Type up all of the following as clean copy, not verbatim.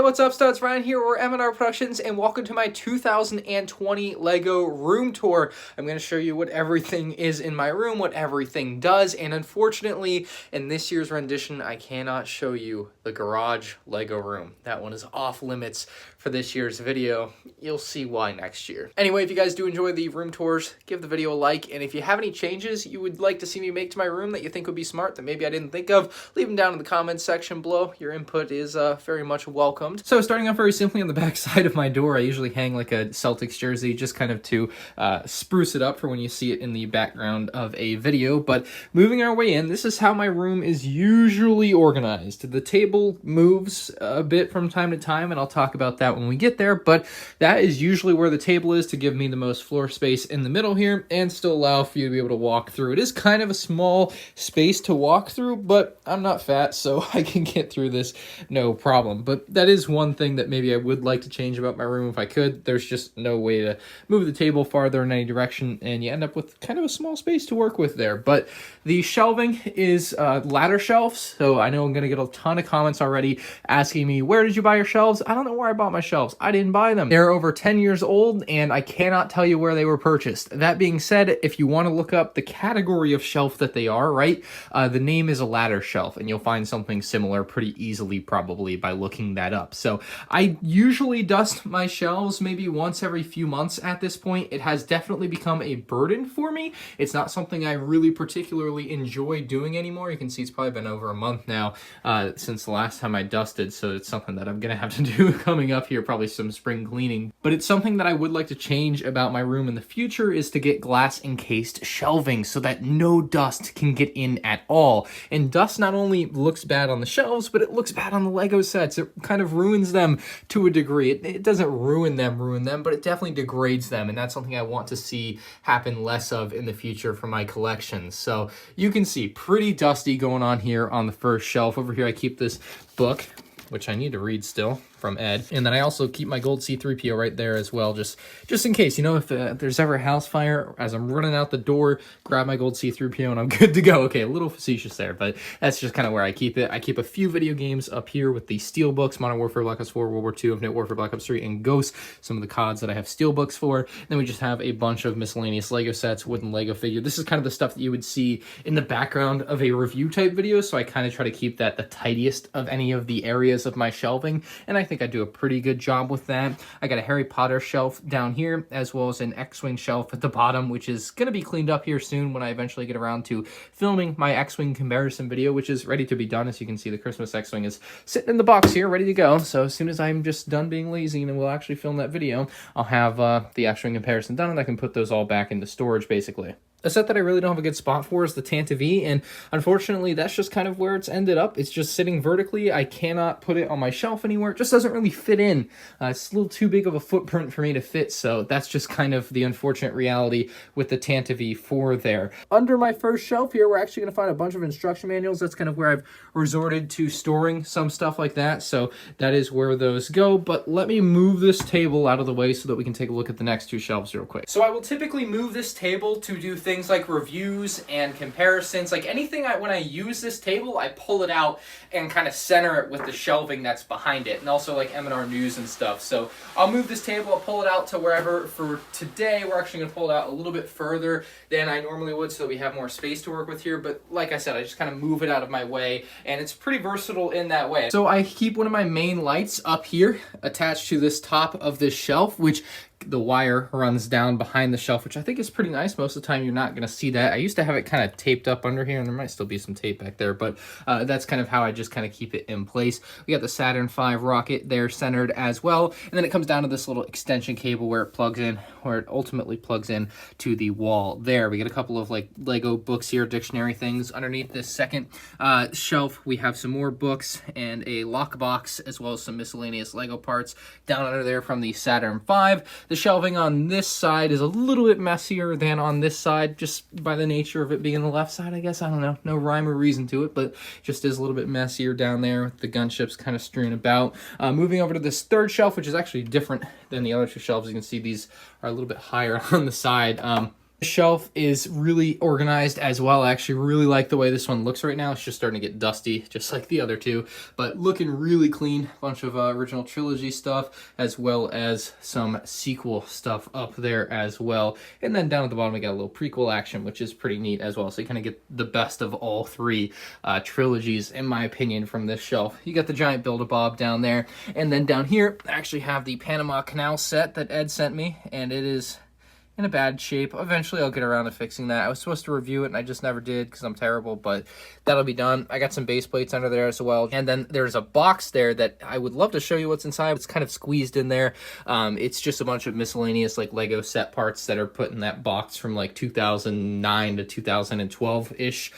What's up, studs? Ryan here, we're MandRproductions, and welcome to my 2020 LEGO room tour. I'm going to show you what everything is in my room, what everything does, and unfortunately, in this year's rendition, I cannot show you the garage LEGO room. That one is off limits for this year's video. You'll see why next year. Anyway, if you guys do enjoy the room tours, give the video a like, and if you have any changes you would like to see me make to my room that you think would be smart that maybe I didn't think of, leave them down in the comments section below. Your input is very much welcomed. So starting off very simply on the back side of my door, I usually hang like a Celtics jersey just kind of to spruce it up for when you see it in the background of a video. But moving our way in, this is how my room is usually organized. The table moves a bit from time to time, and I'll talk about that when we get there, but that is usually where the table is to give me the most floor space in the middle here and still allow for you to be able to walk through. It is kind of a small space to walk through, but I'm not fat, so I can get through this no problem. But that is one thing that maybe I would like to change about my room if I could. There's just no way to move the table farther in any direction, and you end up with kind of a small space to work with there. But the shelving is ladder shelves, so I know I'm going to get a ton of comments already asking me, where did you buy your shelves? I don't know where I bought my shelves. I didn't buy them. They're over 10 years old, and I cannot tell you where they were purchased. That being said, if you want to look up the category of shelf that they are, right, the name is a ladder shelf, and you'll find something similar pretty easily probably by looking that up. So I usually dust my shelves maybe once every few months at this point. It has definitely become a burden for me. It's not something I really particularly enjoy doing anymore. You can see it's probably been over a month now since the last time I dusted, so it's something that I'm gonna have to do coming up here, probably some spring cleaning. But it's something that I would like to change about my room in the future, is to get glass encased shelving so that no dust can get in at all. And dust not only looks bad on the shelves, but it looks bad on the Lego sets. It kind of ruins them to a degree. It doesn't ruin them, but it definitely degrades them, and that's something I want to see happen less of in the future for my collections. So you can see pretty dusty going on here on the first shelf. Over here I keep this book, which I need to read still, from Ed. And then I also keep my gold C3PO right there as well, just in case, you know, if there's ever a house fire, as I'm running out the door, grab my gold C3PO and I'm good to go. Okay, a little facetious there, but that's just kind of where I keep it. I keep a few video games up here with the steel books, Modern Warfare, Black Ops 4, World War II, Infinite Warfare, Black Ops 3, and Ghost, some of the CODs that I have steel books for. Then we just have a bunch of miscellaneous Lego sets, wooden Lego figure. This is kind of the stuff that you would see in the background of a review type video, so I kind of try to keep that the tidiest of any of the areas of my shelving, and I think I do a pretty good job with that. I got a Harry Potter shelf down here, as well as an X-Wing shelf at the bottom, which is going to be cleaned up here soon when I eventually get around to filming my X-Wing comparison video, which is ready to be done. As you can see, the Christmas X-Wing is sitting in the box here, ready to go. So as soon as I'm just done being lazy and we'll actually film that video, I'll have the X-Wing comparison done, and I can put those all back into storage, basically. A set that I really don't have a good spot for is the Tantive, and unfortunately that's just kind of where it's ended up. It's just sitting vertically. I cannot put it on my shelf anywhere. It just doesn't really fit in. It's a little too big of a footprint for me to fit, so that's just kind of the unfortunate reality with the Tantive 4 there. Under my first shelf here, we're actually going to find a bunch of instruction manuals. That's kind of where I've resorted to storing some stuff like that, so that is where those go. But let me move this table out of the way so that we can take a look at the next two shelves real quick. So I will typically move this table to do things like reviews and comparisons. Like anything, when I use this table, I pull it out and kind of center it with the shelving that's behind it, and also like M&R news and stuff. So I'll move this table, I'll pull it out to wherever. For today, we're actually going to pull it out a little bit further than I normally would so that we have more space to work with here. But like I said, I just kind of move it out of my way, and it's pretty versatile in that way. So I keep one of my main lights up here attached to this top of this shelf, which the wire runs down behind the shelf, which I think is pretty nice. Most of the time you're not going to see that. I used to have it kind of taped up under here, and there might still be some tape back there, but that's kind of how I just kind of keep it in place. We got the Saturn V rocket there centered as well, and then it comes down to this little extension cable where it plugs in, where it ultimately plugs in to the wall there. We get a couple of like Lego books here, dictionary things. Underneath this second shelf, we have some more books and a lockbox, as well as some miscellaneous Lego parts down under there from the Saturn V. The shelving on this side is a little bit messier than on this side, just by the nature of it being the left side, I guess. I don't know. No rhyme or reason to it, but just is a little bit messier down there with the gunships kind of strewn about. Moving over to this third shelf, which is actually different than the other two shelves. You can see these are a little bit higher on the side. The shelf is really organized as well. I actually really like the way this one looks right now. It's just starting to get dusty, just like the other two, but looking really clean. Bunch of original trilogy stuff, as well as some sequel stuff up there as well. And then down at the bottom, we got a little prequel action, which is pretty neat as well. So you kind of get the best of all three trilogies, in my opinion, from this shelf. You got the giant Build-A-Bob down there. And then down here, I actually have the Panama Canal set that Ed sent me, and it is in a bad shape. Eventually I'll get around to fixing that. I was supposed to review it and I just never did because I'm terrible, but that'll be done. I got some base plates under there as well. And then there's a box there that I would love to show you what's inside. It's kind of squeezed in there. It's just a bunch of miscellaneous like Lego set parts that are put in that box from like 2009 to 2012-ish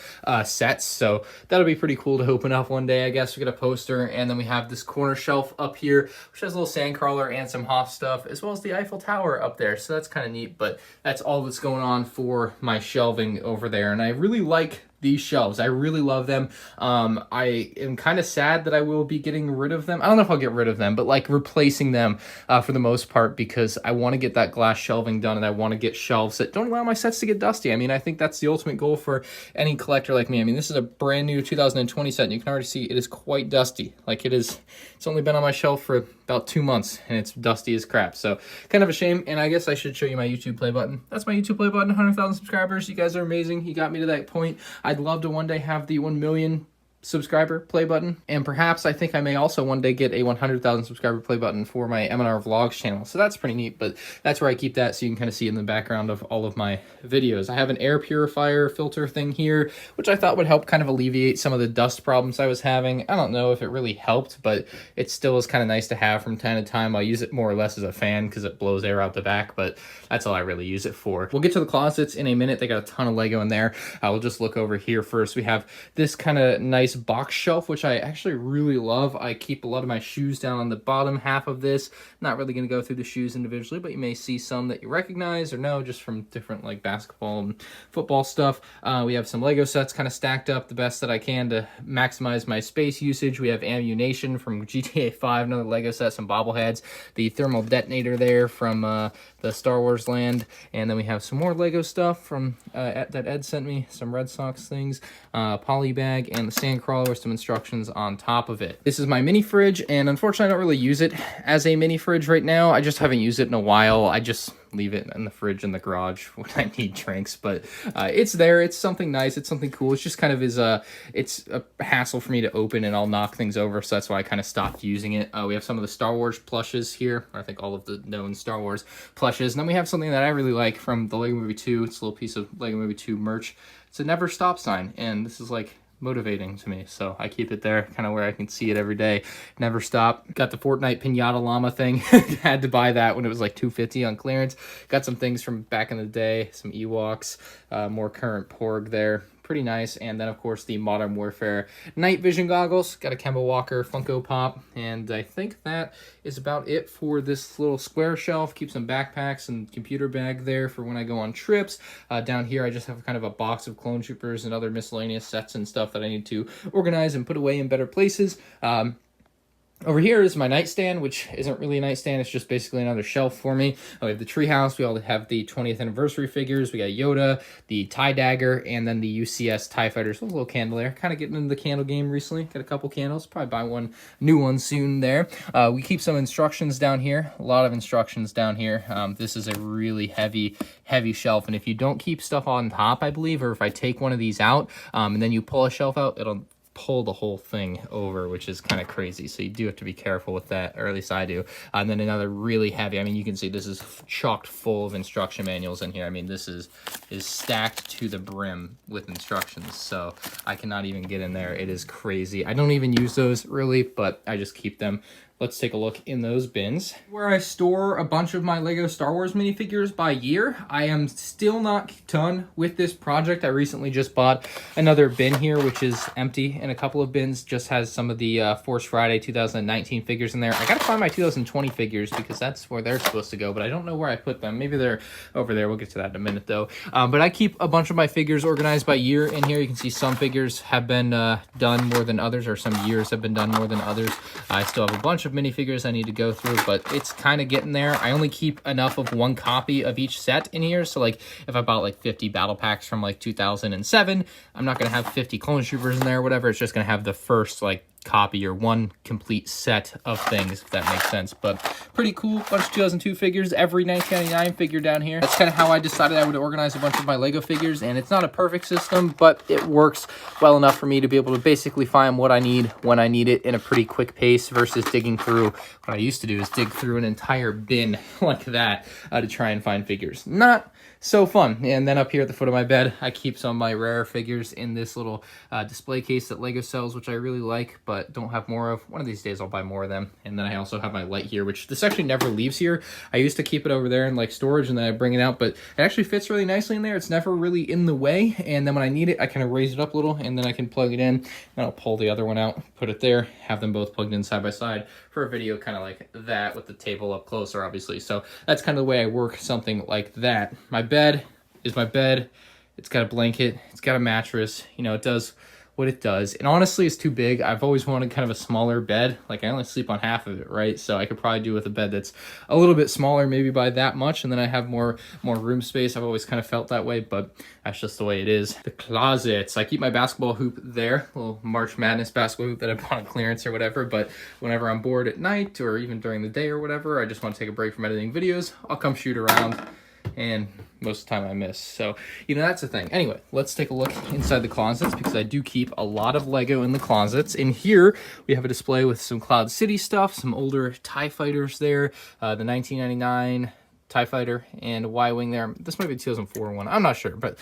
sets. So that'll be pretty cool to open up one day, I guess. We get a poster, and then we have this corner shelf up here, which has a little sandcrawler and some Hoff stuff, as well as the Eiffel Tower up there. So that's kind of neat. But that's all that's going on for my shelving over there. And I really like these shelves. I really love them. I am kind of sad that I will be getting rid of them. I don't know if I'll get rid of them, but like replacing them for the most part, because I want to get that glass shelving done, and I want to get shelves that don't allow my sets to get dusty. I mean, I think that's the ultimate goal for any collector like me. I mean, this is a brand new 2020 set, and you can already see it is quite dusty. Like it's only been on my shelf for about 2 months, and it's dusty as crap. So kind of a shame. And I guess I should show you my YouTube play button. That's my YouTube play button. 100,000 subscribers. You guys are amazing. You got me to that point. I'd love to one day have the 1 million subscriber play button, and perhaps I think I may also one day get a 100,000 subscriber play button for my M&R Vlogs channel. So that's pretty neat, but that's where I keep that, so you can kind of see in the background of all of my videos. I have an air purifier filter thing here, which I thought would help kind of alleviate some of the dust problems I was having. I don't know if it really helped, but it still is kind of nice to have from time to time. I'll use it more or less as a fan because it blows air out the back, but that's all I really use it for. We'll get to the closets in a minute. They got a ton of Lego in there. We'll just look over here first. We have this kind of nice box shelf, which I actually really love. I keep a lot of my shoes down on the bottom half of this. Not really going to go through the shoes individually, but you may see some that you recognize or know just from different like basketball and football stuff. We have some Lego sets kind of stacked up the best that I can to maximize my space usage. We have ammunition from GTA 5, another Lego set, some bobbleheads, the thermal detonator there from the Star Wars land, and then we have some more Lego stuff from that Ed sent me, some Red Sox things, poly bag, and the sand crawler with some instructions on top of it. This is my mini fridge, and unfortunately I don't really use it as a mini fridge right now. I just haven't used it in a while. I just leave it in the fridge in the garage when I need drinks, but it's there. It's something nice. It's something cool. It's just kind of it's a hassle for me to open, and I'll knock things over, so that's why I kind of stopped using it. We have some of the Star Wars plushes here. I think all of the known Star Wars plushes. And then we have something that I really like from the Lego Movie 2. It's a little piece of Lego Movie 2 merch. It's a never stop sign, and this is like motivating to me, so I keep it there kind of where I can see it every day. Never stop. Got the Fortnite Pinata Llama thing. Had to buy that when it was like $2.50 on clearance. Got some things from back in the day, some Ewoks, more current Porg there. Pretty nice. And then of course the Modern Warfare night vision goggles. Got a Kemba Walker Funko Pop, and I think that is about it for this little square shelf. Keep some backpacks and computer bag there for when I go on trips. Down here I just have kind of a box of Clone Troopers and other miscellaneous sets and stuff that I need to organize and put away in better places. Over here is my nightstand, which isn't really a nightstand. It's just basically another shelf for me. We have the treehouse. We all have the 20th anniversary figures. We got Yoda, the TIE Dagger, and then the UCS TIE Fighters. A little candle there. Kind of getting into the candle game recently. Got a couple candles. Probably buy one new one soon there. We keep some instructions down here. A lot of instructions down here. This is a really heavy shelf. And if you don't keep stuff on top, I believe, or if I take one of these out and then you pull a shelf out, it'll pull the whole thing over, which is kind of crazy. So you do have to be careful with that, or at least I do. And then another really heavy, I mean, you can see this is chocked full of instruction manuals in here. I mean, this is stacked to the brim with instructions, so I cannot even get in there. It is crazy. I don't even use those really, but I just keep them. Let's take a look in those bins. Where I store a bunch of my Lego Star Wars minifigures by year. I am still not done with this project. I recently just bought another bin here, which is empty, and a couple of bins just has some of the Force Friday 2019 figures in there. I gotta find my 2020 figures because that's where they're supposed to go, but I don't know where I put them. Maybe they're over there. We'll get to that in a minute though. But I keep a bunch of my figures organized by year in here. You can see some figures have been done more than others, or some years have been done more than others. I still have a bunch of minifigures I need to go through, but it's kind of getting there. I only keep enough of one copy of each set in here. So like if I bought like 50 battle packs from like 2007, I'm not going to have 50 clone troopers in there or whatever. It's just going to have the first like copy or one complete set of things, if that makes sense. But pretty cool. Bunch of 2002 figures, every 1999 figure down here. That's kind of how I decided I would organize a bunch of my Lego figures, and it's not a perfect system, but it works well enough for me to be able to basically find what I need when I need it in a pretty quick pace versus digging through. What I used to do is dig through an entire bin like that to try and find figures. Not so fun. And then up here at the foot of my bed, I keep some of my rare figures in this little display case that Lego sells, which I really like, but don't have more of. One of these days I'll buy more of them. And then I also have my light here, which this actually never leaves here. I used to keep it over there in like storage and then I bring it out, but it actually fits really nicely in there. It's never really in the way. And then when I need it, I kind of raise it up a little and then I can plug it in. And I'll pull the other one out, put it there, have them both plugged in side by side for a video kind of like that with the table up closer, obviously. So that's kind of the way I work something like that. My bed is my bed. It's got a blanket. It's got a mattress. You know, it does what it does. And honestly, it's too big. I've always wanted kind of a smaller bed. Like I only sleep on half of it, right? So I could probably do with a bed that's a little bit smaller, maybe by that much. And then I have more room space. I've always kind of felt that way, but that's just the way it is. The closets. I keep my basketball hoop there, a little March Madness basketball hoop that I bought on clearance or whatever. But whenever I'm bored at night or even during the day or whatever, I just want to take a break from editing videos, I'll come shoot around. And most of the time I miss. So, you know, that's the thing. Anyway, let's take a look inside the closets because I do keep a lot of Lego in the closets. In here, we have a display with some Cloud City stuff, some older TIE fighters there, the 1999 TIE fighter and a Y-Wing there. This might be 2004 one. I'm not sure, but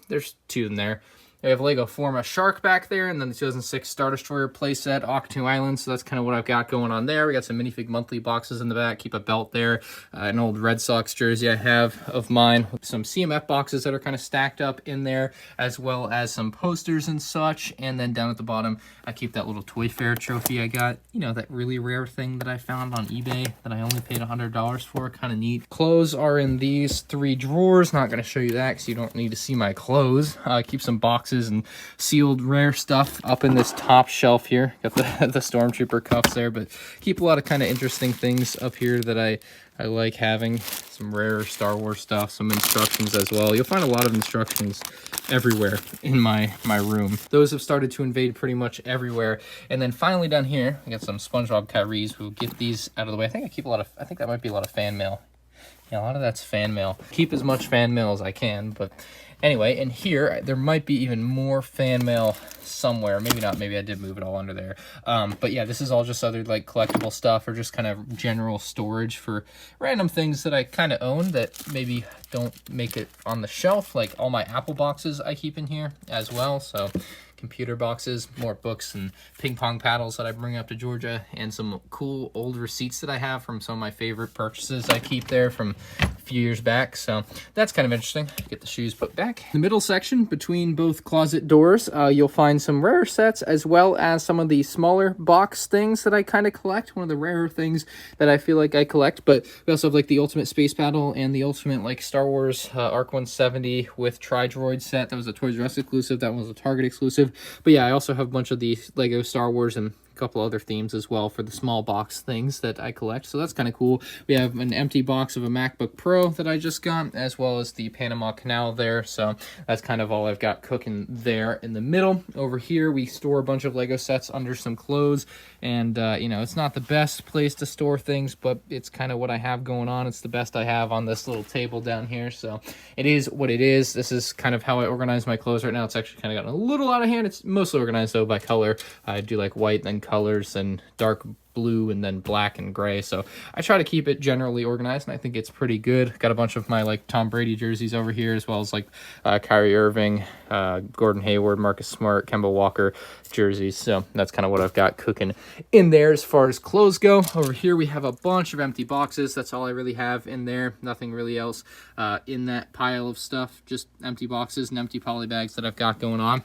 there's two in there. We have Lego Forma Shark back there, and then the 2006 Star Destroyer playset, Octu Island, so that's kind of what I've got going on there. We got some minifig monthly boxes in the back, keep a belt there, an old Red Sox jersey I have of mine, some CMF boxes that are kind of stacked up in there, as well as some posters and such, and then down at the bottom, I keep that little Toy Fair trophy I got, you know, that really rare thing that I found on eBay that I only paid $100 for, kind of neat. Clothes are in these three drawers, not going to show you that because you don't need to see my clothes. Keep some boxes and sealed rare stuff up in this top shelf here. Got the Stormtrooper cuffs there, but keep a lot of kind of interesting things up here that I like having. Some rare Star Wars stuff, some instructions as well. You'll find a lot of instructions everywhere in my room. Those have started to invade pretty much everywhere. And then finally down here, I got some SpongeBob Kyries. We'll get these out of the way. I think that might be a lot of fan mail. Yeah, a lot of that's fan mail. Keep as much fan mail as I can, but anyway, in here, there might be even more fan mail somewhere. Maybe not. Maybe I did move it all under there. But yeah, this is all just other like collectible stuff or just kind of general storage for random things that I kind of own that maybe don't make it on the shelf. Like all my Apple boxes I keep in here as well. So computer boxes, more books and ping pong paddles that I bring up to Georgia, and some cool old receipts that I have from some of my favorite purchases I keep there from a few years back. So that's kind of interesting. Get the shoes put back. The middle section between both closet doors, you'll find some rare sets as well as some of the smaller box things that I kind of collect. One of the rarer things that I feel like I collect, but we also have like the Ultimate Space Battle and the Ultimate like Star Wars Arc 170 with Tri-Droid set. That was a Toys R Us exclusive. That one was a Target exclusive. But yeah, I also have a bunch of the Lego Star Wars and a couple other themes as well for the small box things that I collect. So that's kind of cool. We have an empty box of a MacBook Pro that I just got, as well as the Panama Canal there. So that's kind of all I've got cooking there in the middle. Over here, we store a bunch of Lego sets under some clothes. And, you know, it's not the best place to store things, but it's kind of what I have going on. It's the best I have on this little table down here. So it is what it is. This is kind of how I organize my clothes right now. It's actually kind of gotten a little out of hand. It's mostly organized, though, by color. I do like white, then colors, and dark blue, and then black and gray. So I try to keep it generally organized, and I think it's pretty good. Got a bunch of my like Tom Brady jerseys over here, as well as like Kyrie Irving, Gordon Hayward, Marcus Smart, Kemba Walker jerseys. So that's kind of what I've got cooking in there as far as clothes go. Over here we have a bunch of empty boxes. That's all I really have in there. Nothing really else in that pile of stuff. Just empty boxes and empty poly bags that I've got going on.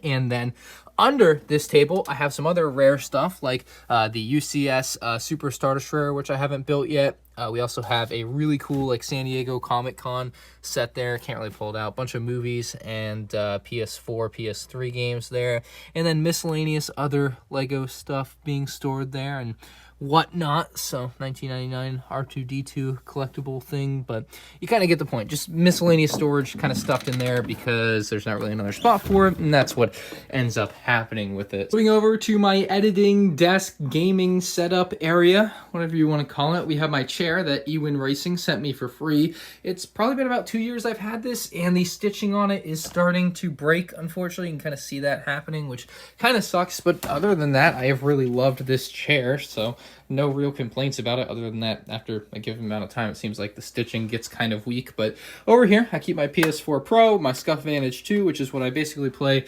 And then under this table, I have some other rare stuff like the UCS Super Star Destroyer, which I haven't built yet. We also have a really cool like San Diego Comic Con set there. Can't really pull it out. Bunch of movies and PS4, PS3 games there. And then miscellaneous other Lego stuff being stored there and whatnot. So 1999 R2-D2 collectible thing, but you kind of get the point. Just miscellaneous storage kind of stuffed in there because there's not really another spot for it, and that's what ends up happening with it. Moving over to my editing desk gaming setup area, whatever you want to call it. We have my chair that Ewin Racing sent me for free. It's probably been about 2 years I've had this, and the stitching on it is starting to break, unfortunately. You can kind of see that happening, which kind of sucks, but other than that, I have really loved this chair, so no real complaints about it. Other than that, after a given amount of time, it seems like the stitching gets kind of weak. But over here, I keep my Ps4 Pro, my Scuff Vantage 2, which is what I basically play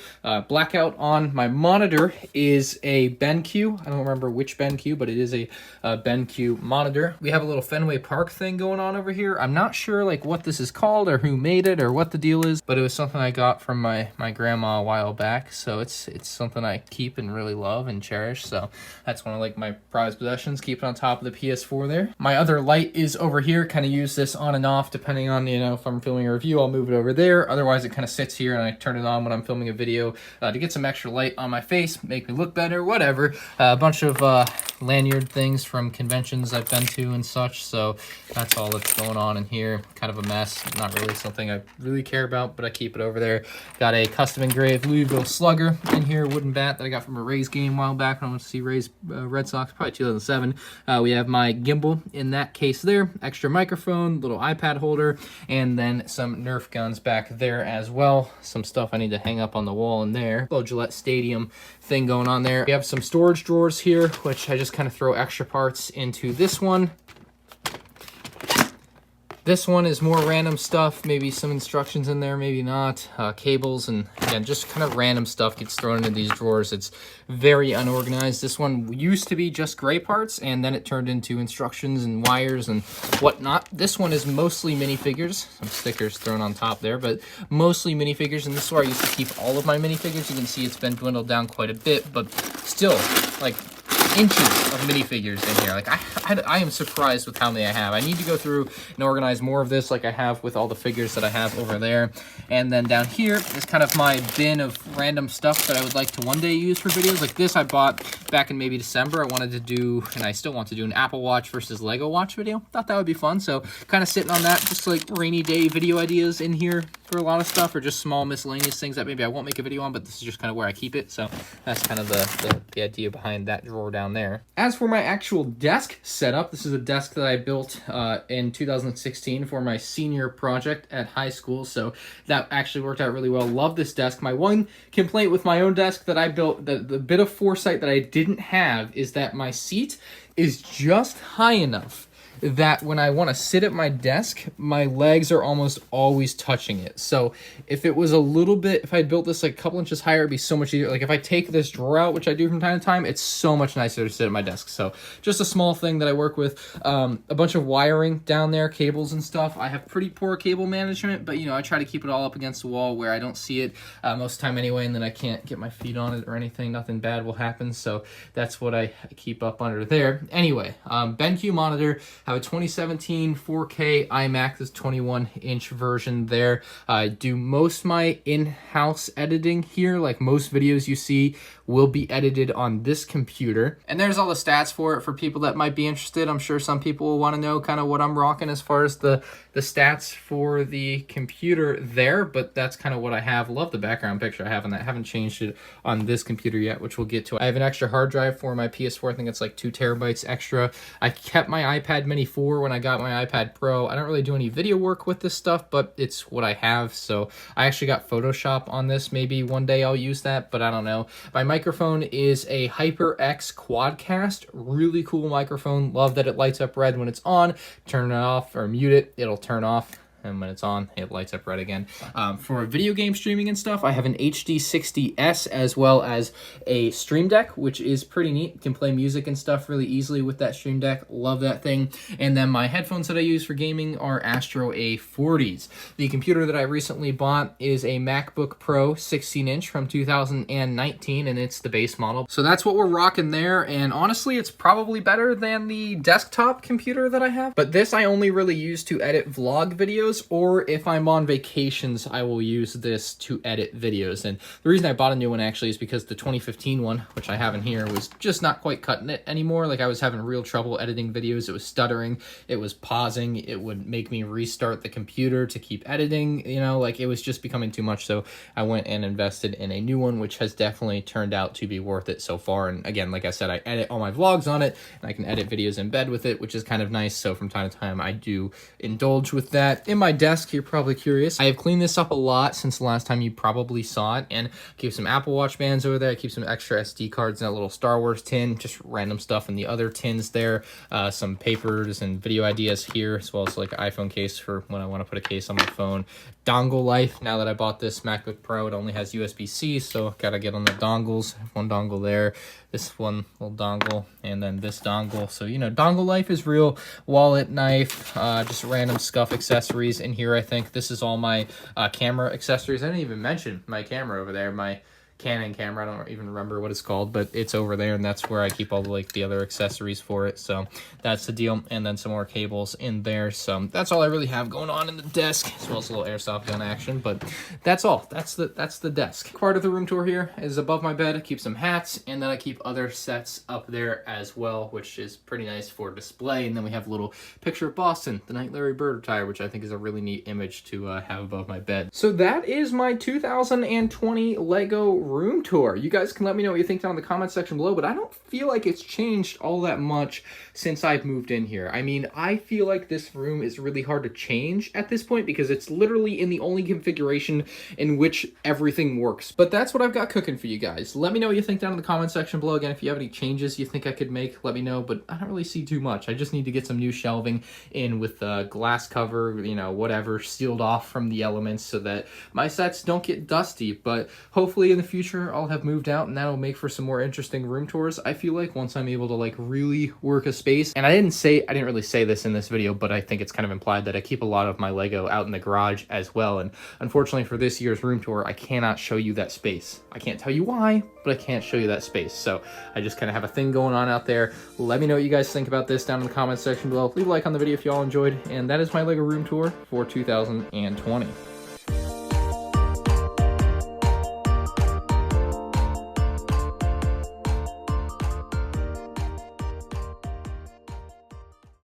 Blackout on. My monitor is a Benq. I don't remember which Benq, but it is a Benq monitor. We have a little Fenway Park thing going on over here. I'm not sure like what this is called or who made it or what the deal is, but it was something I got from my grandma a while back. So it's something I keep and really love and cherish. So that's one of like my prized possessions. Keep it on top of the Ps4 there. My other light is over here. Kind of use this on and off depending on, you know, if I'm filming a review, I'll move it over there. Otherwise, it kind of sits here and I turn it on when I'm filming a video to get some extra light on my face, make me look better, whatever. A bunch of lanyard things from conventions I've been to and such. So that's all that's going on in here. Kind of a mess. Not really something I really care about, but I keep it over there. Got a custom engraved Louisville Slugger in here, wooden bat that I got from a Rays game a while back. I went to see Rays Red Sox, probably 2007. We have my gimbal in that case there, extra microphone, little iPad holder, and then some Nerf guns back there as well. Some stuff I need to hang up on the wall in there. Little Gillette Stadium thing going on there. We have some storage drawers here, which I just kind of throw extra parts into this one. This one is more random stuff, maybe some instructions in there, maybe not. Cables and, again, just kind of random stuff gets thrown into these drawers. It's very unorganized. This one used to be just gray parts, and then it turned into instructions and wires and whatnot. This one is mostly minifigures. Some stickers thrown on top there, but mostly minifigures, and this is where I used to keep all of my minifigures. You can see it's been dwindled down quite a bit, but still, like, inches of minifigures in here. Like I am surprised with how many I have. I need to go through and organize more of this like I have with all the figures that I have over there. And then down here is kind of my bin of random stuff that I would like to one day use for videos. Like this I bought back in maybe December. I wanted to do, and I still want to do, an Apple Watch versus Lego Watch video. Thought that would be fun. So kind of sitting on that, just like rainy day video ideas in here for a lot of stuff, or just small miscellaneous things that maybe I won't make a video on, but this is just kind of where I keep it. So that's kind of the idea behind that drawer down there. As for my actual desk setup, this is a desk that I built in 2016 for my senior project at high school, so that actually worked out really well. Love this desk. My one complaint with my own desk that I built, the bit of foresight that I didn't have, is that my seat is just high enough that when I want to sit at my desk, my legs are almost always touching it. So if it was a little bit, if I built this like a couple inches higher, it'd be so much easier. Like if I take this drawer out, which I do from time to time, it's so much nicer to sit at my desk. So just a small thing that I work with. A bunch of wiring down there, cables and stuff. I have pretty poor cable management, but you know, I try to keep it all up against the wall where I don't see it most of the time anyway, and then I can't get my feet on it or anything. Nothing bad will happen. So that's what I keep up under there. Anyway, Benq Monitor. Have a 2017 4K iMac, this 21-inch version there. I do most of my in-house editing here. Like most videos you see will be edited on this computer. And there's all the stats for it for people that might be interested. I'm sure some people will want to know kind of what I'm rocking as far as the stats for the computer there, but that's kind of what I have. Love the background picture I have on that. I haven't changed it on this computer yet, which we'll get to. I have an extra hard drive for my PS4. I think it's like 2 terabytes extra. I kept my iPad Mini 4 when I got my iPad Pro. I don't really do any video work with this stuff, but it's what I have. So I actually got Photoshop on this. Maybe one day I'll use that, but I don't know. My microphone is a HyperX Quadcast. Really cool microphone. Love that it lights up red when it's on. Turn it off or mute it, it'll turn off. and when it's on, it lights up red again. For video game streaming and stuff, I have an HD60S as well as a Stream Deck, which is pretty neat. You can play music and stuff really easily with that Stream Deck. Love that thing. And then my headphones that I use for gaming are Astro A40s. The computer that I recently bought is a MacBook Pro 16-inch from 2019, and it's the base model. So that's what we're rocking there, and honestly, it's probably better than the desktop computer that I have. But this I only really use to edit vlog videos, or if I'm on vacations, I will use this to edit videos. And the reason I bought a new one actually is because the 2015 one, which I have in here, was just not quite cutting it anymore. Like, I was having real trouble editing videos. It was stuttering, it was pausing, it would make me restart the computer to keep editing, you know, like, it was just becoming too much. So I went and invested in a new one, which has definitely turned out to be worth it so far. And again, like I said, I edit all my vlogs on it, and I can edit videos in bed with it, which is kind of nice. So from time to time, I do indulge with that. In my desk, you're probably curious, I have cleaned this up a lot since the last time you probably saw it, and keep some Apple Watch bands over there. I keep some extra SD cards in a little Star Wars tin, just random stuff in the other tins there, some papers and video ideas here, as well as like an iPhone case for when I want to put a case on my phone. Dongle life. Now that I bought this MacBook Pro, it only has USB-C, so gotta get on the dongles. One dongle there, this one little dongle, and then this dongle. So, you know, dongle life is real. Wallet, knife, just random scuff accessories in here. I think this is all my camera accessories. I didn't even mention my camera over there, my Canon camera. I don't even remember what it's called, but it's over there, and that's where I keep all the, like, the other accessories for it. So that's the deal. And then some more cables in there. So that's all I really have going on in the desk, as well as a little airsoft gun action. But that's all. That's the desk. Part of the room tour here is above my bed. I keep some hats, and then I keep other sets up there as well, which is pretty nice for display. And then we have a little picture of Boston, the night Larry Bird retired, which I think is a really neat image to have above my bed. So that is my 2020 Lego room tour. You guys can let me know what you think down in the comment section below, but I don't feel like it's changed all that much since I've moved in here. I mean, I feel like this room is really hard to change at this point because it's literally in the only configuration in which everything works. But that's what I've got cooking for you guys. Let me know what you think down in the comment section below. Again, if you have any changes you think I could make, let me know, but I don't really see too much. I just need to get some new shelving in with the glass cover, you know, whatever, sealed off from the elements so that my sets don't get dusty. But hopefully in the future I'll have moved out, and that'll make for some more interesting room tours. I feel like once I'm able to like really work a space, and I didn't really say this in this video, but I think it's kind of implied that I keep a lot of my Lego out in the garage as well. And unfortunately for this year's room tour, I cannot show you that space. I can't tell you why, but I can't show you that space. So I just kind of have a thing going on out there. Let me know what you guys think about this down in the comment section below. Leave a like on the video if y'all enjoyed, and that is my Lego room tour for 2020.